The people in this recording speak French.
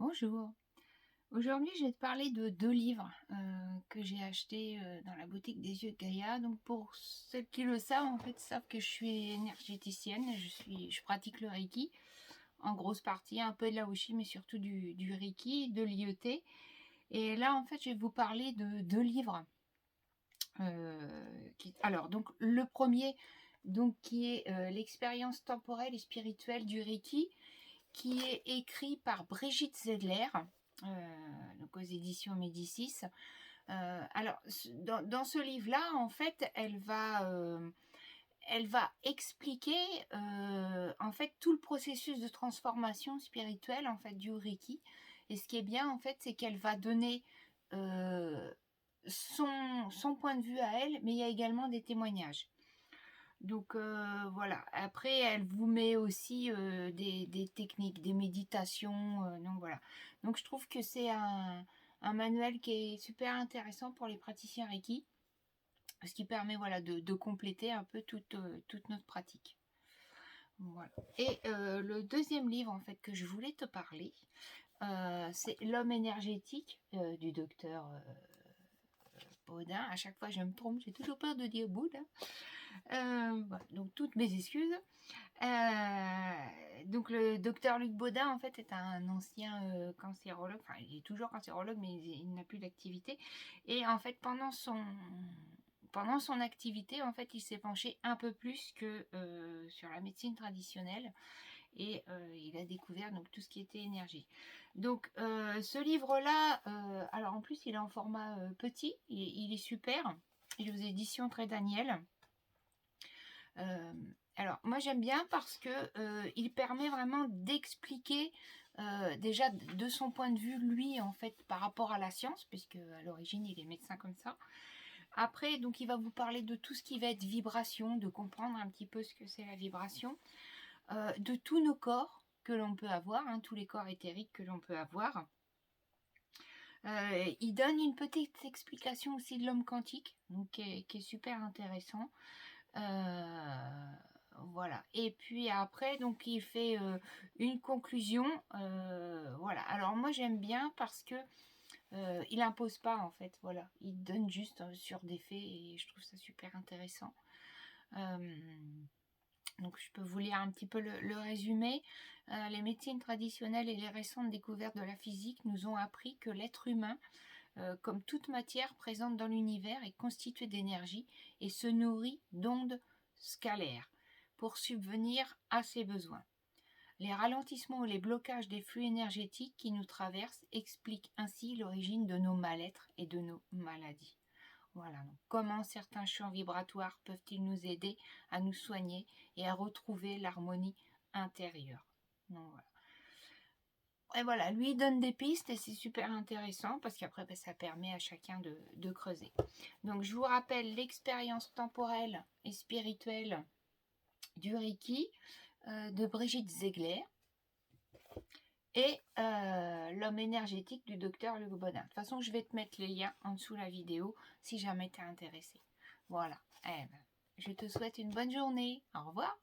Bonjour. Aujourd'hui, je vais te parler de 2 livres, que j'ai achetés, dans la boutique des Yeux de Gaïa. Donc pour ceux qui le savent, en fait, savent que je suis énergéticienne. Je pratique le Reiki, en grosse partie, un peu de l'aoshi, mais surtout du Reiki, de l'IET. Et là, en fait, je vais vous parler de 2 livres. Alors, donc le premier, donc qui est, l'expérience temporelle et spirituelle du Reiki, qui est écrit par Brigitte Zedler, donc aux éditions Médicis. Alors, dans ce livre-là, en fait, elle va expliquer en fait tout le processus de transformation spirituelle en fait du Reiki. Et ce qui est bien en fait, c'est qu'elle va donner son point de vue à elle, mais il y a également des témoignages. Donc voilà. Après, elle vous met aussi des techniques, des méditations. Donc voilà. Donc je trouve que c'est un manuel qui est super intéressant pour les praticiens Reiki, ce qui permet voilà de compléter un peu toute notre pratique. Voilà. Et le deuxième livre en fait que je voulais te parler, c'est L'homme énergétique du docteur Baudin. À chaque fois je me trompe, j'ai toujours peur de dire Baudin. Voilà, donc toutes mes excuses. Donc le docteur Luc Baudin en fait est un ancien cancérologue, enfin il est toujours cancérologue mais il n'a plus d'activité, et en fait pendant son activité en fait il s'est penché un peu plus que sur la médecine traditionnelle, et il a découvert donc tout ce qui était énergie. Donc ce livre là, alors en plus il est en format petit, il est super, il est aux éditions Très Daniel. Alors moi j'aime bien parce que il permet vraiment d'expliquer déjà de son point de vue lui en fait par rapport à la science, puisque à l'origine il est médecin comme ça. Après donc il va vous parler de tout ce qui va être vibration, de comprendre un petit peu ce que c'est la vibration, de tous nos corps que l'on peut avoir, hein, tous les corps éthériques que l'on peut avoir. Il donne une petite explication aussi de l'homme quantique, donc qui est super intéressant. Voilà. Et puis après, donc il fait une conclusion. Voilà. Alors moi j'aime bien parce que il impose pas en fait. Voilà. Il donne juste sur des faits et je trouve ça super intéressant. Donc je peux vous lire un petit peu le résumé. Les médecines traditionnelles et les récentes découvertes de la physique nous ont appris que l'être humain, comme toute matière présente dans l'univers, est constitué d'énergie et se nourrit d'ondes scalaires pour subvenir à ses besoins. Les ralentissements ou les blocages des flux énergétiques qui nous traversent expliquent ainsi l'origine de nos mal-être et de nos maladies. Voilà, donc comment certains champs vibratoires peuvent-ils nous aider à nous soigner et à retrouver l'harmonie intérieure. Donc voilà. Et voilà, lui il donne des pistes et c'est super intéressant parce qu'après ça permet à chacun de creuser. Donc je vous rappelle l'expérience temporelle et spirituelle du Reiki de Brigitte Ziegler et l'homme énergétique du docteur Luc Baudin. De toute façon, je vais te mettre les liens en dessous de la vidéo si jamais t'es intéressé. Voilà. Je te souhaite une bonne journée. Au revoir.